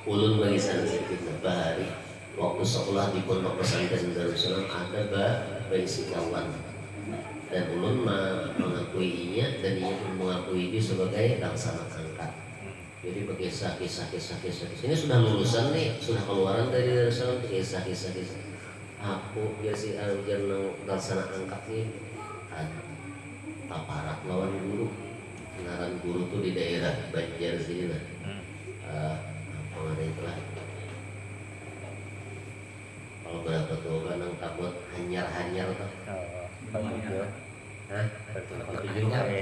ulun bagi sana sedikit bahari waktu sekolah di pondok pesantren Darussalam ada berisi kawan dan ulun mengakuinya dan ia mengakui dia sebagai laksana angkat. Jadi kisah ini sudah lulusan nih, sudah keluaran dari Darussalam, kisah aku ya si Arjan laksana angkat nih taparak lawan guru. Kenalan guru tuh di daerah Banjar sini lah. Apa itulah. Kalau berapa tuh kan yang takut hanyar tuh.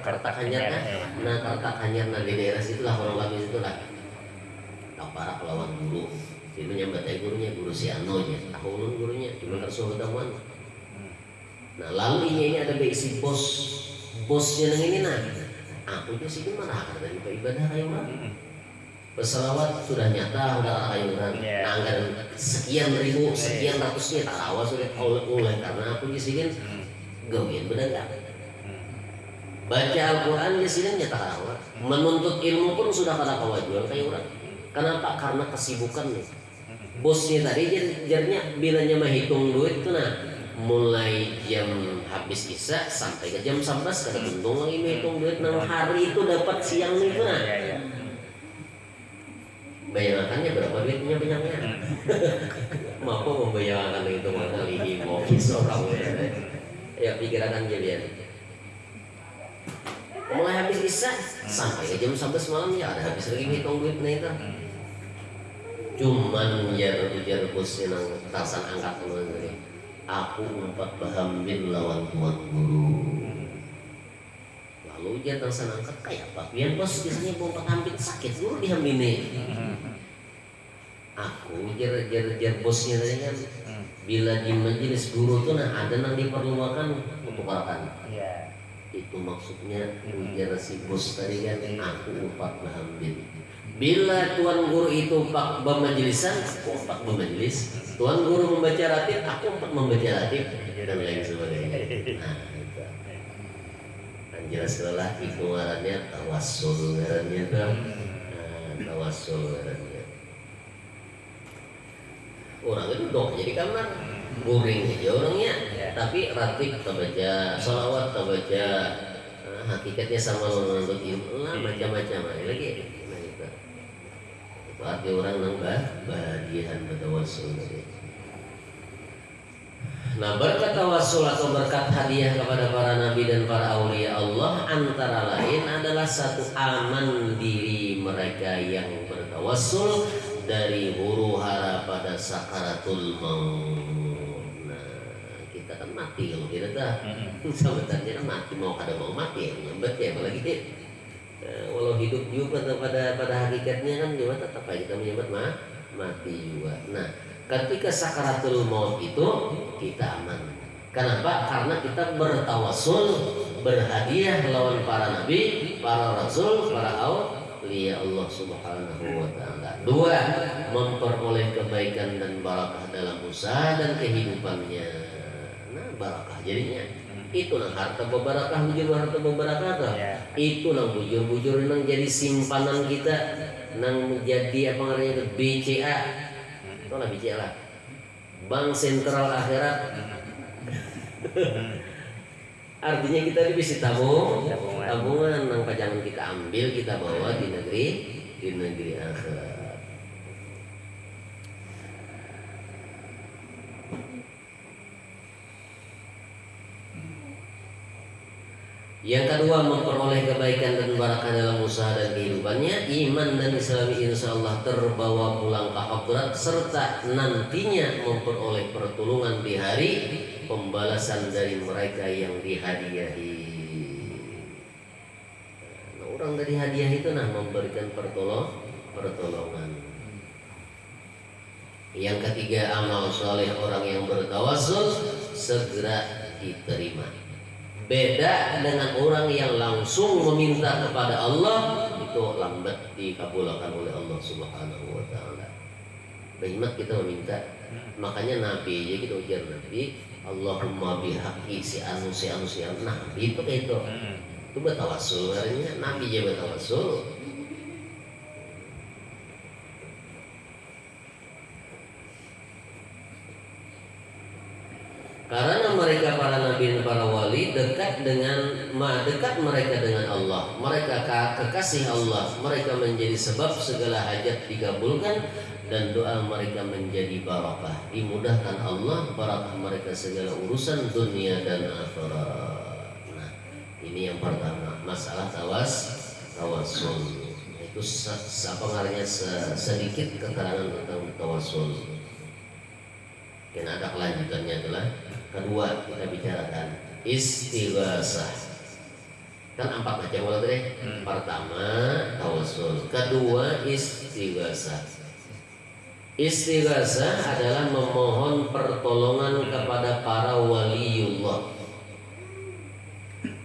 Kartak hanyar kan? Nah kartak hanyar di daerah situlah orang kami situlah. Taparak lawan guru. Itu nyambat gurunya guru si Ano nya. Aku ulun gurunya cuma kersuh ketemuan. Nah lalu ini ada besi bosnya yang ini nah. Aku juga sih marah dari ibadah kayak orang. Pesawat sudah nyata udah kayak orang. Anggaran sekian ribu, sekian ratusnya tak awas sudah oleh karena aku di sini gawin berdagang. Baca Al-Quran di sini nyata awas. Menuntut ilmu pun sudah kada kawajuan kayak orang. Kenapa? Karena kesibukan nih. Bosnya tadi jarnya bilanya mah hitung duit tuh nah. Mulai jam habis isya sampai ke jam 11 kada untung lagi menghitung duit nang hari itu dapat siang itu nah. Bayangannya berapa duitnya banyaknya? Mampu membayangkan itu kali mau seorang ya pikiran jadian. Mulai habis isya sampai ke jam 11 malam ya ada habis lagi menghitung duit nah itu. Cuman jar bosnya nang tasan angkat mulai. Aku umpat bahamin lawan tuan guru. Lalu dia tersan angkat kayak apa? Biar bos biasanya umpat hampir sakit guru dihamini. Aku jar bosnya tadi kan. Bila di majelis guru tuh nah ada yang diperlukan untuk makan. Itu maksudnya jar si bos tadi kan aku umpat bahamin. Bila tuan guru itu pak bermajelisan, aku empat bermajelis. Tuan guru membaca ratib, aku empat membaca ratib dan lain sebagainya. Nah, itu. Dan jelas lelah itu ngarannya tawassul ngarannya tuh. Tawassul ngarannya. Orang itu dong jadi kamar boring aja orangnya. Tapi ratib terbaca, sholawat terbaca, hakikatnya sama menuntut ilmu lah macam-macam lagi. Berarti orang nambah bahagian bertawassul. Nah berkat tawassul atau berkat hadiah kepada para nabi dan para aulia Allah antara lain adalah satu aman diri mereka yang bertawassul dari huru hara pada sakaratul maut. Nah kita kan mati kalau kita dah sebenarnya mati mau kada mau mati ya nyambat ya apalagi. Walau hidup juga pada hakikatnya kan juga tetap kita menyebut mati juga. Nah, ketika sakaratul maut itu kita aman. Kenapa? Karena kita bertawassul, berhadiah lawan para nabi, para rasul, para auliya Allah Subhanahu wa taala. Dua, memperoleh kebaikan dan barakah dalam usaha dan kehidupannya. Nah, barakah jadinya. Itu nang harta bebarakah bujur harta bebarakah tuh. Itu nang bujur nang jadi simpanan kita nang menjadi apa namanya BCA. Itu lah BCA lah. Bank Sentral Akhirat. Artinya kita bisa tabungan nang pajangan kita ambil kita bawa di negeri akhirat. Yang kedua memperoleh kebaikan dan barakah dalam usaha dan kehidupannya. Iman dan Islami insya Allah terbawa pulang ke akhirat serta nantinya memperoleh pertolongan di hari pembalasan dari mereka yang dihadiahi. Nah, orang dari hadiah itu memberikan pertolongan. Yang ketiga amal soleh orang yang bertawassul segera diterima. Beda dengan orang yang langsung meminta kepada Allah itu lambat dikabulkan oleh Allah Subhanahu wa taala. Bagaimana kita meminta? Makanya Nabi aja kita ujar Nabi, Allahumma bihaqqi si anu. Nabi itu kayak itu. Itu bertawassul, artinya Nabi aja bertawassul. Karena mereka para nabi dan para wali dekat mereka dengan Allah, mereka kekasih Allah, mereka menjadi sebab segala hajat dikabulkan dan doa mereka menjadi barakah, dimudahkan Allah, barakah mereka segala urusan dunia dan akhirat. Nah, ini yang pertama, masalah tawasul. Itu pengarangnya sedikit keterangan tentang tawasul. Ada kelanjutannya adalah kedua kita bicarakan istighasah. Kan 4 macam kalau tadi. Pertama tawasul, kedua istighasah. Istighasah adalah memohon pertolongan kepada para waliullah.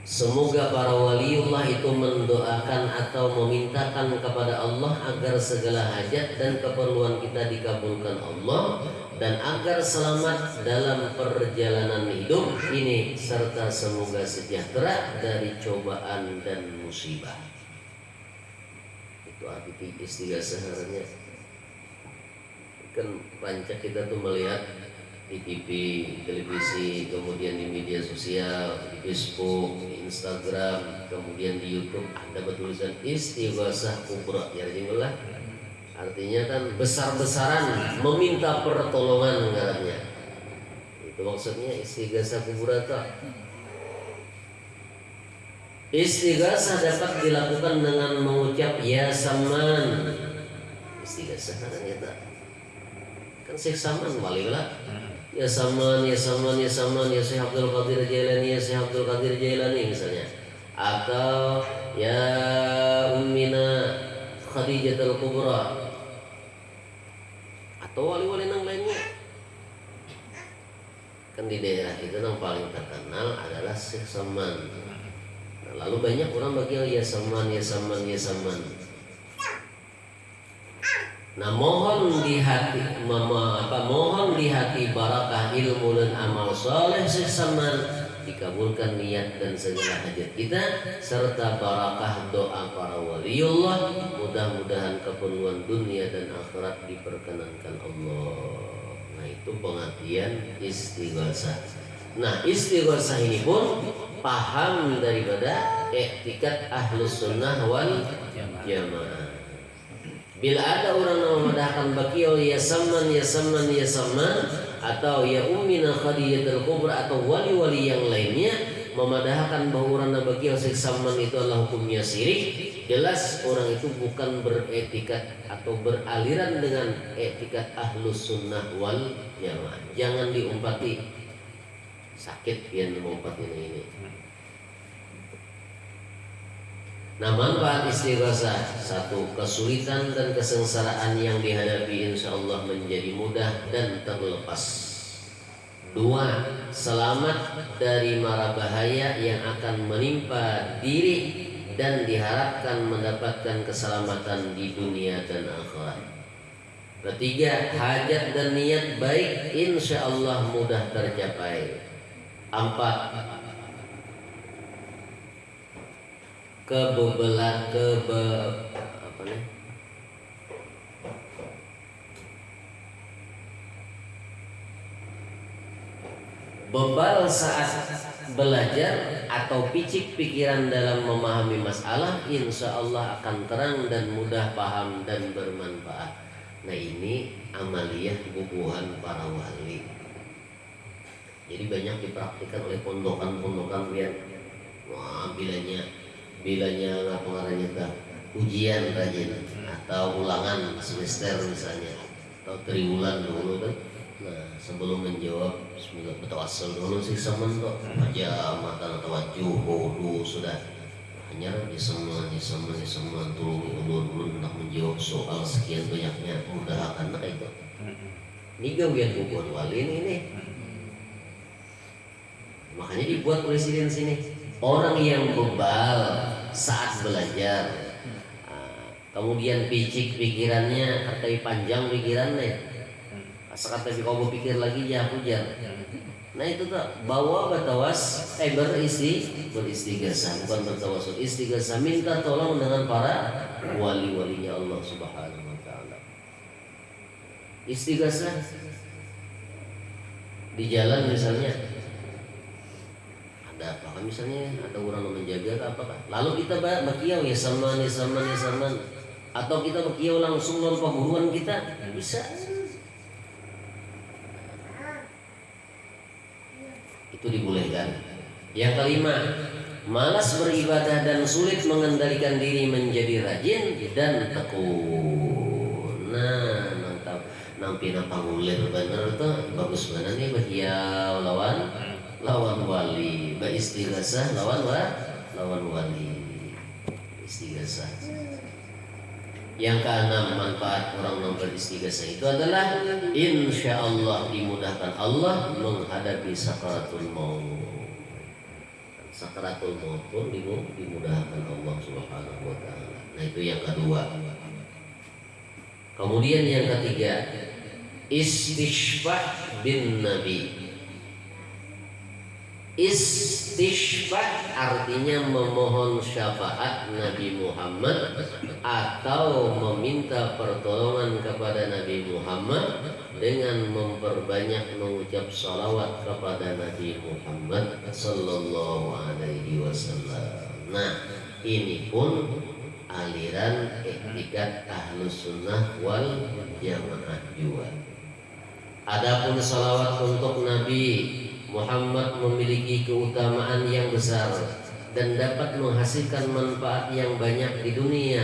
Semoga para waliullah itu mendoakan atau memintakan kepada Allah agar segala hajat dan keperluan kita dikabulkan Allah, dan agar selamat dalam perjalanan hidup ini, serta semoga sejahtera dari cobaan dan musibah. Itu arti istighasahnya. Kan rancak kita tuh melihat di TV, televisi, kemudian di media sosial, di Facebook, di Instagram, kemudian di YouTube ada tulisan istighasah kubra, ya jinglah. Artinya kan besar-besaran meminta pertolongan katanya. Itu maksudnya istighasah kubra. Istighasah dapat dilakukan dengan mengucap ya Saman. Istighasah katanya kan Syekh Saman wali lah. Ya Saman, ya Saman, ya Saman, ya Syekh Abdul Qadir Jailani, ya Syekh Abdul Qadir Jailani misalnya. Atau ya Ummina Khadijatul Kubra, atau wali-wali yang lainnya. Kan di daerah itu yang paling terkenal adalah Syekh Saman. Nah, lalu banyak orang bagi ya Saman, ya Saman, ya Saman. Nah, mohon di hati barakah ilmu dan amal soleh Syekh Saman, dikabulkan niat dan segala hajat kita, serta barakah doa para waliullah, mudah-mudahan keperluan dunia dan akhirat diperkenankan Allah. Nah, itu pengertian istighasah. Nah, istighasah ini pun paham daripada i'tikad Ahlus Sunnah wal Jamaah. Bila ada orang yang memadahkan beliau ya Saman, ya Saman, ya Saman, atau ya Ummina Khadijatul Kubra, atau wali-wali yang lainnya memadahkan bahwa orang beliau Syekh Saman itu adalah hukumnya syirik, jelas orang itu bukan beretikat atau beraliran dengan etikat Ahlus Sunnah wal Jamaah. Jangan diumpati, sakit yang mengumpati ini. Nah, manfaat istighasah: 1. Kesulitan dan kesengsaraan yang dihadapi insya Allah menjadi mudah dan terlepas. 2. Selamat dari mara bahaya yang akan menimpa diri dan diharapkan mendapatkan keselamatan di dunia dan akhirat. 3. Hajat dan niat baik insya Allah mudah tercapai. 4. Bebal saat belajar atau picik pikiran dalam memahami masalah, insya Allah akan terang dan mudah paham dan bermanfaat. Nah, ini amaliyah bubuhan para wali. Jadi banyak dipraktikkan oleh pondokan-pondokan yang bilanya ngapengarannya ujian rajin atau ulangan semester misalnya, atau triwulan dulu kan. Nah, sebelum menjawab bismillah bertawassul dulu sih Saman kok aja mata tawajuh wudu sudah hanya diseman tulungi ulun hendak menjawab soal sekian banyaknya mudah akan itu. Ini gawian bubuhan wali ini. Makanya dibuat presiden sini orang yang bebal saat belajar, kemudian picik pikirannya, katai panjang pikirannya, asal kata kau berpikir lagi ya hujan. Nah, itu tuh bawa beristighasah, bukan bertawasul. Istighasah minta tolong dengan para wali-walinya Allah Subhanahu wa taala. Istighasah di jalan misalnya ada apa kan misalnya ada orang yang menjaga atau apakah lalu kita bakiau ya sama atau kita bakiau langsung lawan paguruan kita bisa. Itu dibolehkan. Yang kelima, malas beribadah dan sulit mengendalikan diri menjadi rajin dan tekun. Nah, mantap. Nampina pangulir bener tuh bagus bener nih bakiau lawan wali, beristighasah lawan wali. Istighasah. Yang keenam, manfaat orang yang beristighasah itu adalah insya Allah dimudahkan Allah menghadapi sakaratul maut. Sakaratul maut pun dimudahkan Allah Subhanahu wa taala. Nah, itu yang kedua. Kemudian yang ketiga, istishfa' bin Nabi. Istishfa' artinya memohon syafaat Nabi Muhammad atau meminta pertolongan kepada Nabi Muhammad dengan memperbanyak mengucap salawat kepada Nabi Muhammad sallallahu alaihi wasallam. Nah, ini pun aliran etikat Ahlus Sunnah wal Jamaah juga. Adapun salawat untuk Nabi Muhammad memiliki keutamaan yang besar dan dapat menghasilkan manfaat yang banyak di dunia.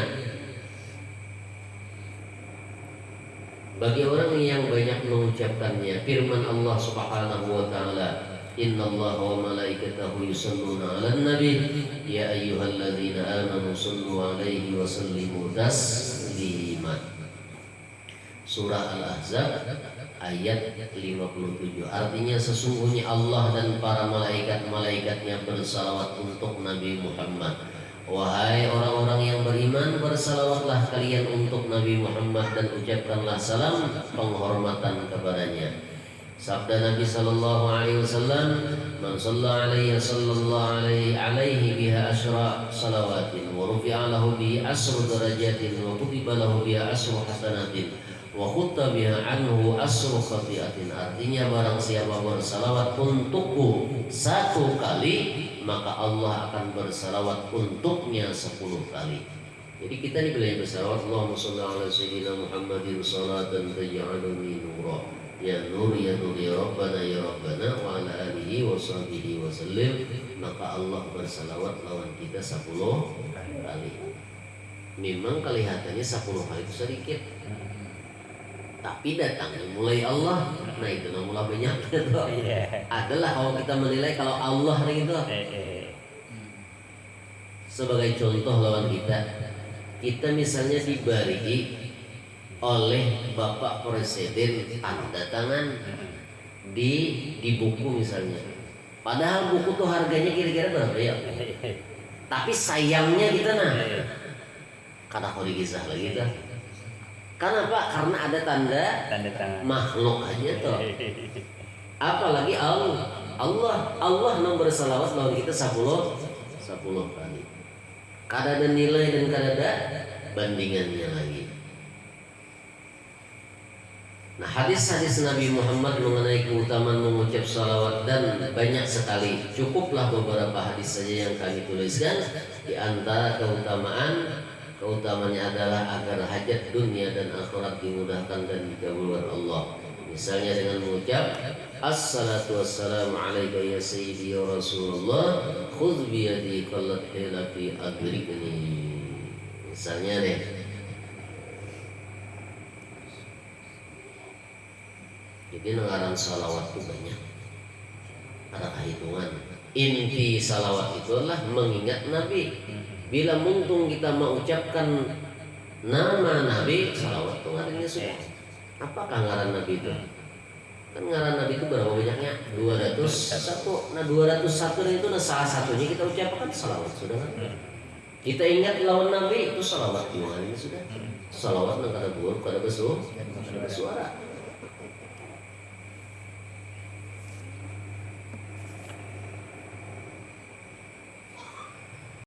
Bagi orang yang banyak mengucapkannya, firman Allah Subhanahu wa taala, "Innallaha wa malaikatahu yusholluna 'alan nabi, ya ayyuhalladzina amanu shallu 'alaihi wa sallimu taslima." Surah Al-Ahzab ayat 57. Artinya sesungguhnya Allah dan para malaikat-malaikatnya bersalawat untuk Nabi Muhammad. Wahai orang-orang yang beriman, bersalawatlah kalian untuk Nabi Muhammad dan ucapkanlah salam penghormatan kepadanya. Sabda Nabi sallallahu alaihi wasallam, "Man shalla alaihi sallallahu alaihi biha asyra salawatin wa rufi'a lahu bi asru darajatin wa kutiba lahu bi asru hasanatin wa khutta biha anhu asru khati'atin." Artinya barang siapa bersalawat untukku satu kali, maka Allah akan bersalawat untuknya 10 kali. Jadi kita dibeli bersalawat, Allahumma shalli ala sayyidina Muhammadin salatan taj'aluni nura ya nur ya rabbana ya rabbana wa ala alihi wa sahbihi wa sallim. Maka Allah bersalawat lawan kita 10 kali. Memang kelihatannya 10 kali itu sedikit, tapi datangnya mulai Allah. Nah, itu mulai banyak gitu. Adalah kalau kita menilai kalau Allah gitu. Sebagai contoh lawan kita misalnya diberi oleh Bapak Presiden tanda tangan di buku misalnya. Padahal buku tuh harganya kira-kira berapa ya? Tapi sayangnya kita kata kau dikisah lagi kan? Kenapa? Karena ada tanda tangan makhluk aja tuh. Apalagi Allah yang bersalawat lawan kita 10 kali. Kada ada nilai dan kada ada bandingannya lagi. Nah, hadis-hadis Nabi Muhammad mengenai keutamaan mengucap salawat dan banyak sekali. Cukuplah beberapa hadis saja yang kami tuliskan. Di antara keutamanya adalah agar hajat dunia dan akhirat dimudahkan dan dikabulkan Allah. Misalnya dengan mengucap assalatu wassalamu alaika ya sayyidi ya Rasulullah khudh biyadi qallat hilati adrikni. Misalnya deh, jadi nengaran salawat itu banyak, ada hitungan. Inti salawat itu adalah mengingat Nabi. Bila muntung kita mengucapkan nama Nabi, salawat itu ngarannya sudah. Apakah ngaran Nabi itu? Kan ngaran Nabi itu berapa banyaknya? 201. Nah, 201 itu salah satunya kita ucapkan salawat sudah kan? Kita ingat lawan Nabi itu salawat juga ini sudah. Salawat nang kada buruk kada bersuara.